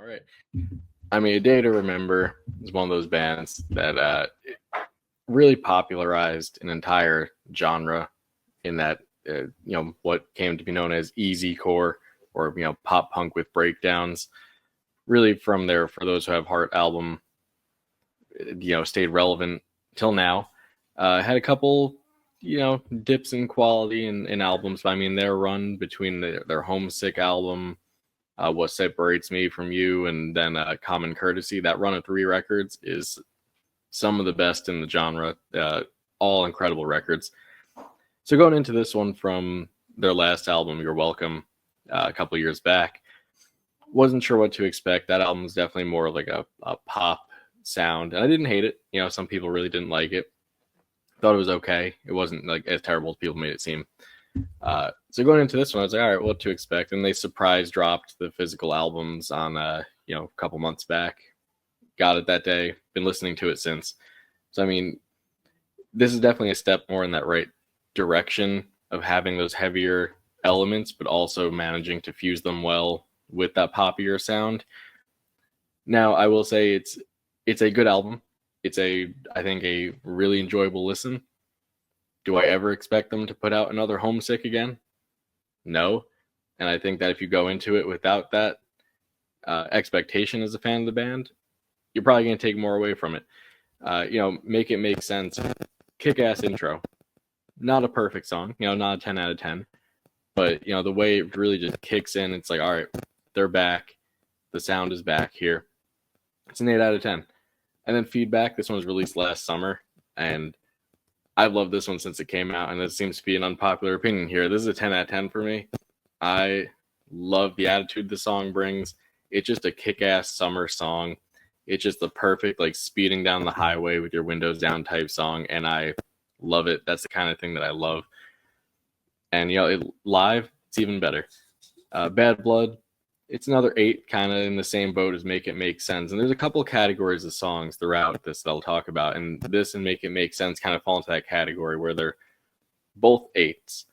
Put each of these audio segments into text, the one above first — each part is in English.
All right. I mean, A Day to Remember is one of those bands that really popularized an entire genre in that, what came to be known as easy core or, pop punk with breakdowns. Really, from their For Those Who Have Heart album, stayed relevant till now. Had a couple, dips in quality in albums. But I mean, their run between their Homesick album, What Separates Me from You, and then Common Courtesy, that run of 3 records is some of the best in the genre. All incredible records. So going into this one from their last album, You're Welcome, a couple years back, wasn't sure what to expect. That album was definitely more like a pop sound, and I didn't hate it. Some people really didn't like it. Thought it was okay. It wasn't like as terrible as people made it seem. So going into this one, I was like, all right, what to expect? And they surprise dropped the physical albums on, a couple months back. Got it that day. Been listening to it since. So I mean, this is definitely a step more in that right direction of having those heavier elements, but also managing to fuse them well with that poppier sound. Now, I will say it's a good album. It's I think a really enjoyable listen. Do I ever expect them to put out another Homesick again? No. And I think that if you go into it without that expectation as a fan of the band, you're probably going to take more away from it. Make It Make Sense. Kick-ass intro. Not a perfect song, not a 10 out of 10. But, the way it really just kicks in, it's like, all right, they're back. The sound is back here. It's an 8 out of 10. And then Feedback, this one was released last summer, and I've loved this one since it came out, and this seems to be an unpopular opinion here. This is a 10 out of 10 for me. I love the attitude the song brings. It's just a kick-ass summer song. It's just the perfect, like, speeding down the highway with your windows down type song, and I love it. That's the kind of thing that I love. And, live, it's even better. Bad Blood, it's another 8, kind of in the same boat as Make It Make Sense. And there's a couple categories of songs throughout this that I'll talk about. And this and Make It Make Sense kind of fall into that category where they're both 8s.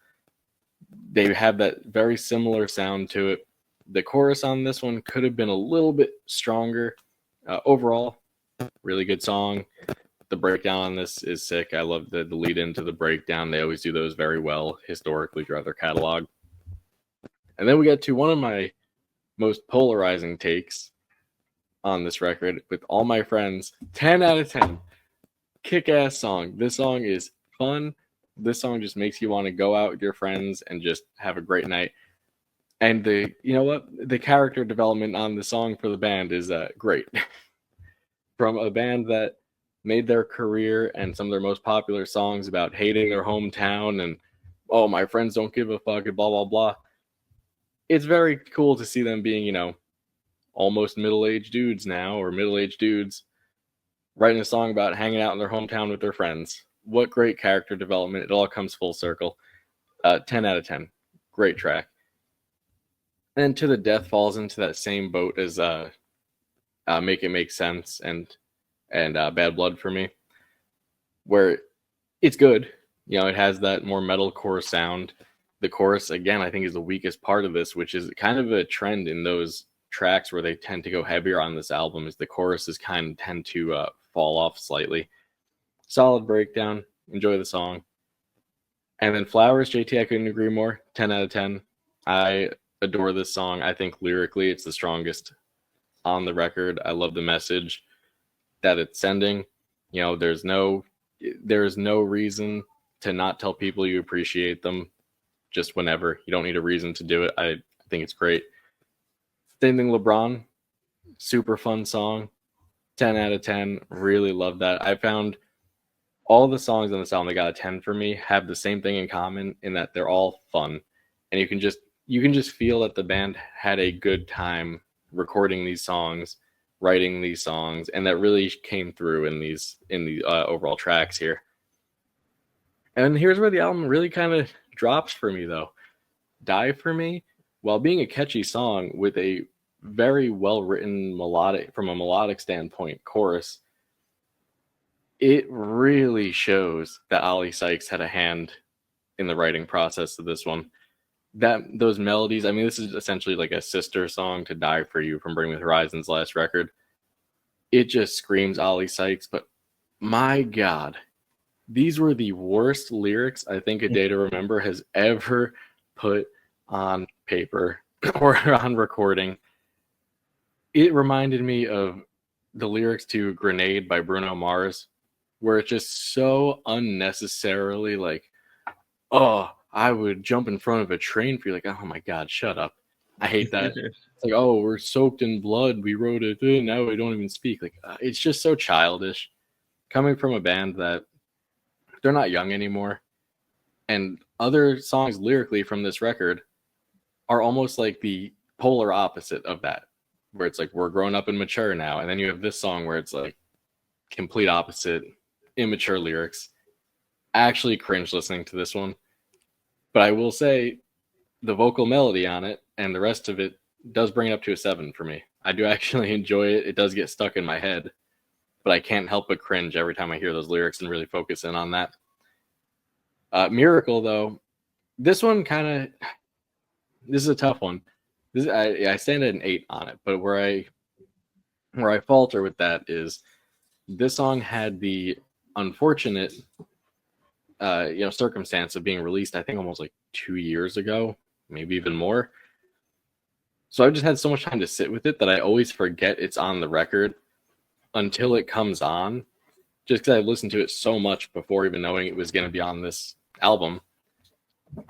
They have that very similar sound to it. The chorus on this one could have been a little bit stronger. Overall, really good song. The breakdown on this is sick. I love the lead into the breakdown. They always do those very well historically throughout their catalog. And then we get to one of my most polarizing takes on this record with All My Friends. 10 out of 10. Kick-ass song. This song is fun. This song just makes you want to go out with your friends and just have a great night. And the character development on the song for the band is great. From a band that made their career and some of their most popular songs about hating their hometown and, oh, my friends don't give a fuck and blah, blah, blah. It's very cool to see them being, almost middle-aged dudes now, or middle-aged dudes, writing a song about hanging out in their hometown with their friends. What great character development. It all comes full circle. 10 out of 10. Great track. And To the Death falls into that same boat as Make It Make Sense and Bad Blood for me, where it's good. It has that more metalcore sound. The chorus, again, I think is the weakest part of this, which is kind of a trend in those tracks where they tend to go heavier on this album, is the choruses kind of tend to fall off slightly. Solid breakdown. Enjoy the song. And then Flowers, JT, I couldn't agree more. 10 out of 10. I adore this song. I think lyrically it's the strongest on the record. I love the message that it's sending. There's no reason to not tell people you appreciate them just whenever. You don't need a reason to do it. I think it's great. Same thing, LeBron. Super fun song. 10 out of 10. Really love that. I found all the songs on this album that got a 10 for me have the same thing in common in that they're all fun. And you can just feel that the band had a good time recording these songs, writing these songs, and that really came through in the overall tracks here. And here's where the album really kind of drops for me, though. Die for Me, while being a catchy song with a very well-written melodic, from a melodic standpoint, chorus, it really shows that Ollie Sykes had a hand in the writing process of this one. those melodies. I mean, this is essentially like a sister song to Die For You from Bring Me the Horizon's last record. It just screams Ollie Sykes, but my God, these were the worst lyrics I think A Day to Remember has ever put on paper or on recording. It reminded me of the lyrics to Grenade by Bruno Mars, where it's just so unnecessarily like, oh, I would jump in front of a train for you. Like, oh my God, shut up. I hate that. It's like, oh, we're soaked in blood. We wrote it. Now we don't even speak. Like, it's just so childish. Coming from a band that they're not young anymore. And other songs lyrically from this record are almost like the polar opposite of that, where it's like, we're grown up and mature now. And then you have this song where it's like complete opposite, immature lyrics. I actually cringe listening to this one. But I will say the vocal melody on it and the rest of it does bring it up to a 7 for me. I do actually enjoy it. It does get stuck in my head, but I can't help but cringe every time I hear those lyrics and really focus in on that. Miracle, though, this one this is a tough one. I stand at an 8 on it, but where I falter with that is this song had the unfortunate circumstance of being released, I think almost like 2 years ago, maybe even more. So I've just had so much time to sit with it that I always forget it's on the record until it comes on, just because I've listened to it so much before even knowing it was going to be on this album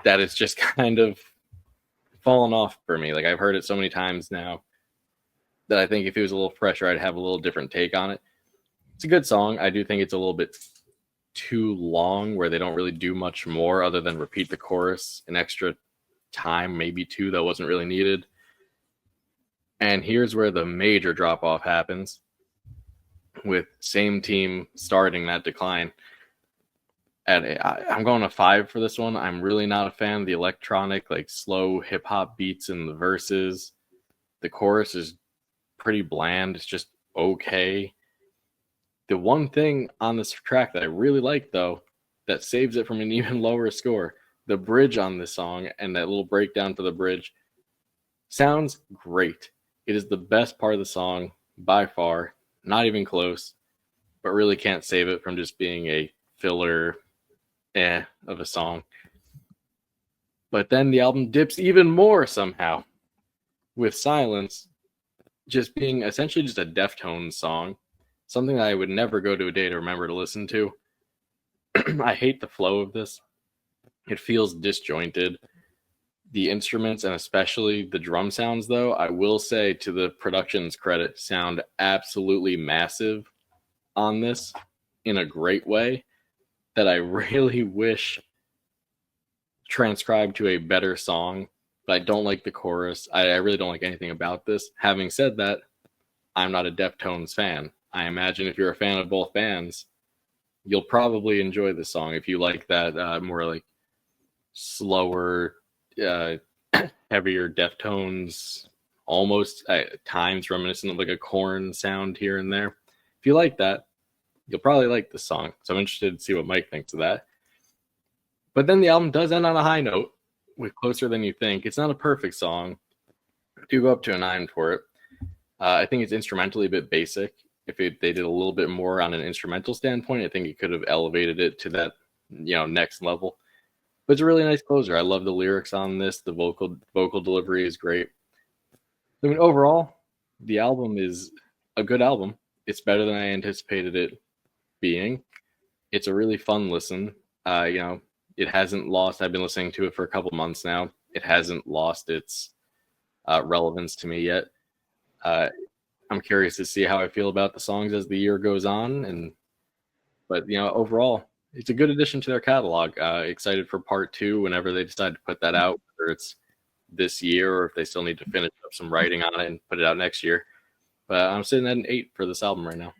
that it's just kind of fallen off for me. Like, I've heard it so many times now that I think if it was a little fresher, I'd have a little different take on it. It's a good song. I do think it's a little bit too long, where they don't really do much more other than repeat the chorus an extra time, maybe 2, that wasn't really needed. And here's where the major drop off happens, with Same Team starting that decline. I'm going a 5 for this one. I'm really not a fan of the electronic, like slow hip hop beats in the verses. The chorus is pretty bland. It's just okay. The one thing on this track that I really like, though, that saves it from an even lower score, the bridge on this song and that little breakdown for the bridge sounds great. It is the best part of the song by far, not even close, but really can't save it from just being a filler of a song. But then the album dips even more somehow, with Silence just being essentially just a Deftones song, something that I would never go to A Day to Remember to listen to. I hate the flow of this. It feels disjointed. The instruments, and especially the drum sounds, though, I will say, to the production's credit, sound absolutely massive on this in a great way that I really wish transcribed to a better song. But I don't like the chorus. I really don't like anything about this. Having said that, I'm not a Deftones fan. I imagine if you're a fan of both bands, you'll probably enjoy this song if you like that more like slower, heavier Deftones, almost at times reminiscent of like a Korn sound here and there. If you like that, you'll probably like this song. So I'm interested to see what Mike thinks of that. But then the album does end on a high note with Closer Than You Think. It's not a perfect song. I do go up to a 9 for it. I think it's instrumentally a bit basic. If they did a little bit more on an instrumental standpoint, I think it could have elevated it to that, next level. But it's a really nice closer. I love the lyrics on this. The vocal delivery is great. I mean, overall, the album is a good album. It's better than I anticipated it being. It's a really fun listen. It hasn't lost. I've been listening to it for a couple months now. It hasn't lost its relevance to me yet. I'm curious to see how I feel about the songs as the year goes on. But overall, it's a good addition to their catalog. Excited for part 2 whenever they decide to put that out, whether it's this year or if they still need to finish up some writing on it and put it out next year. But I'm sitting at an 8 for this album right now.